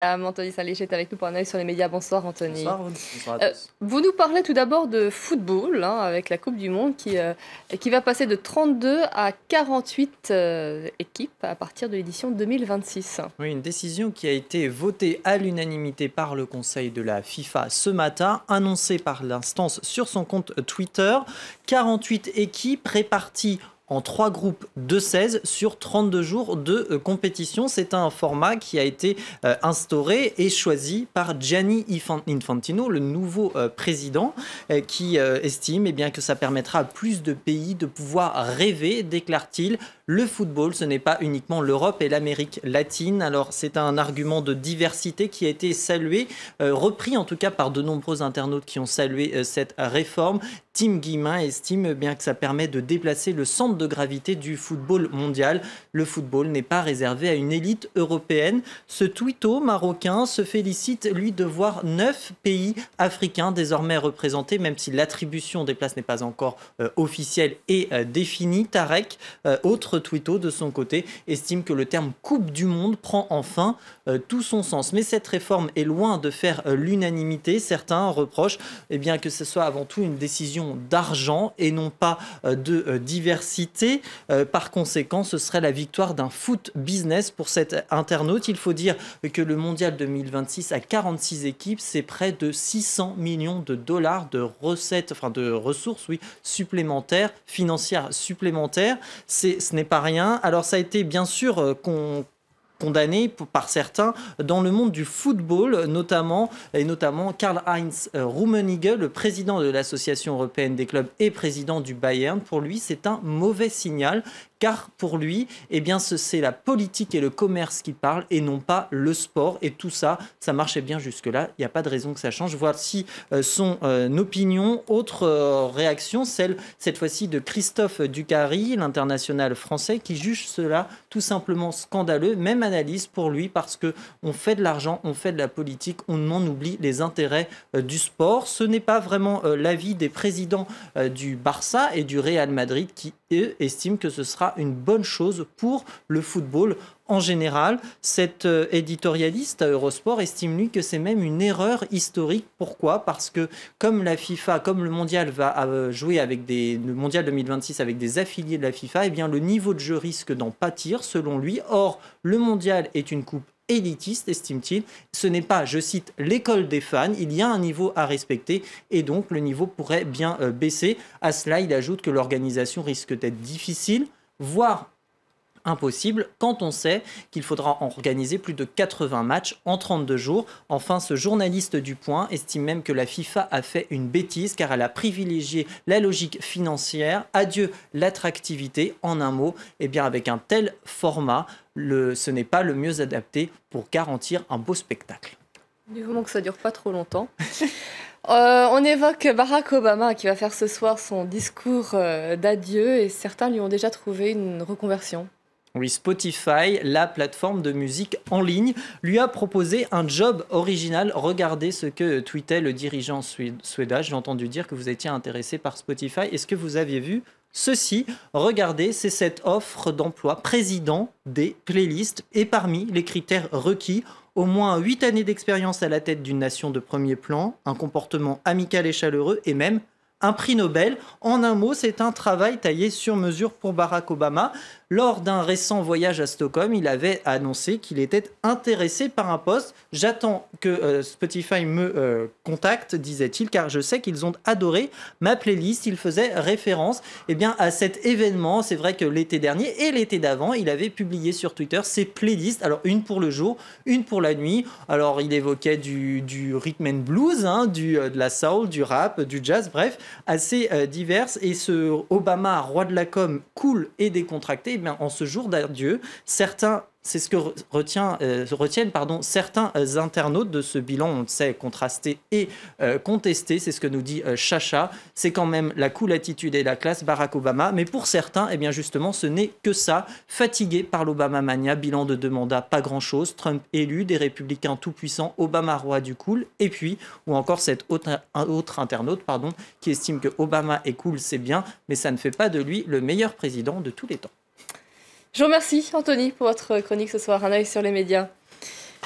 Anthony Saint-Léger est avec nous pour un œil sur les médias. Bonsoir Anthony. Bonsoir, Aude. Bonsoir à tous. Vous nous parlez tout d'abord de football, hein, avec la Coupe du Monde qui va passer de 32 à 48 équipes à partir de l'édition 2026. Oui, une décision qui a été votée à l'unanimité par le Conseil de la FIFA ce matin, annoncée par l'instance sur son compte Twitter. 48 équipes réparties en 3 groupes de 16 sur 32 jours de compétition. C'est un format qui a été instauré et choisi par Gianni Infantino, le nouveau président, qui estime que ça permettra à plus de pays de pouvoir rêver, déclare-t-il. Le football, ce n'est pas uniquement l'Europe et l'Amérique latine. Alors, c'est un argument de diversité qui a été salué, repris en tout cas par de nombreux internautes qui ont salué cette réforme. Tim Guillemin estime bien que ça permet de déplacer le centre de gravité du football mondial. Le football n'est pas réservé à une élite européenne. Ce twitto marocain se félicite, lui, de voir 9 pays africains désormais représentés, même si l'attribution des places n'est pas encore officielle et définie. Tarek, autre twitto de son côté, estime que le terme Coupe du Monde prend enfin tout son sens. Mais cette réforme est loin de faire l'unanimité. Certains reprochent que ce soit avant tout une décision d'argent et non pas de diversité. Par conséquent, ce serait la victoire d'un foot business pour cet internaute. Il faut dire que le mondial 2026 à 46 équipes, c'est près de 600 millions de dollars de recettes, de ressources supplémentaires, financières supplémentaires. Ce n'est pas rien. Alors ça a été bien sûr condamné par certains dans le monde du football, notamment Karl-Heinz Rummenigge, le président de l'Association européenne des clubs et président du Bayern. Pour lui, c'est un mauvais signal, car pour lui, c'est la politique et le commerce qui parlent et non pas le sport. Et tout ça, ça marchait bien jusque-là. Il n'y a pas de raison que ça change. Voici son opinion. Autre réaction, celle cette fois-ci de Christophe Ducarry, l'international français, qui juge cela tout simplement scandaleux. Même analyse pour lui, parce qu'on fait de l'argent, on fait de la politique, on en oublie les intérêts du sport. Ce n'est pas vraiment l'avis des présidents du Barça et du Real Madrid qui, eux, estiment que ce sera une bonne chose pour le football en général. Cet éditorialiste à Eurosport estime, lui, que c'est même une erreur historique. Pourquoi ? Parce que comme la FIFA, comme le mondial va jouer le mondial 2026 avec des affiliés de la FIFA, le niveau de jeu risque d'en pâtir, selon lui. Or, le mondial est une coupe élitiste, estime-t-il. Ce n'est pas, je cite, l'école des fans. Il y a un niveau à respecter et donc le niveau pourrait bien baisser. À cela, il ajoute que l'organisation risque d'être difficile, voire impossible, quand on sait qu'il faudra organiser plus de 80 matchs en 32 jours. Enfin, ce journaliste du Point estime même que la FIFA a fait une bêtise car elle a privilégié la logique financière. Adieu l'attractivité. En un mot, avec un tel format, ce n'est pas le mieux adapté pour garantir un beau spectacle. Du moment que ça ne dure pas trop longtemps. On évoque Barack Obama qui va faire ce soir son discours d'adieu et certains lui ont déjà trouvé une reconversion. Oui, Spotify, la plateforme de musique en ligne, lui a proposé un job original. Regardez ce que tweetait le dirigeant suédois. J'ai entendu dire que vous étiez intéressé par Spotify. Est-ce que vous aviez vu ceci? Regardez, c'est cette offre d'emploi président des playlists. Et parmi les critères requis, au moins 8 années d'expérience à la tête d'une nation de premier plan, un comportement amical et chaleureux et même un prix Nobel. En un mot, c'est un travail taillé sur mesure pour Barack Obama. Lors d'un récent voyage à Stockholm, il avait annoncé qu'il était intéressé par un poste. J'attends que Spotify me contacte, disait-il, car je sais qu'ils ont adoré ma playlist. Il faisait référence à cet événement. C'est vrai que l'été dernier et l'été d'avant, il avait publié sur Twitter ses playlists. Alors, une pour le jour, une pour la nuit. Alors, il évoquait du rhythm and blues, de la soul, du rap, du jazz, bref, assez diverses. Et ce Obama, roi de la com, cool et décontracté, en ce jour d'adieu, c'est ce que retiennent certains internautes de ce bilan, on le sait, contrasté et contesté. C'est ce que nous dit Chacha. C'est quand même la cool attitude et la classe Barack Obama. Mais pour certains, justement, ce n'est que ça. Fatigué par l'Obama-mania, bilan de 2 mandats, pas grand-chose. Trump élu, des républicains tout-puissants, Obama roi du cool. Et puis, ou encore cet autre internaute qui estime que Obama est cool, c'est bien, mais ça ne fait pas de lui le meilleur président de tous les temps. Je vous remercie Anthony pour votre chronique ce soir. Un œil sur les médias.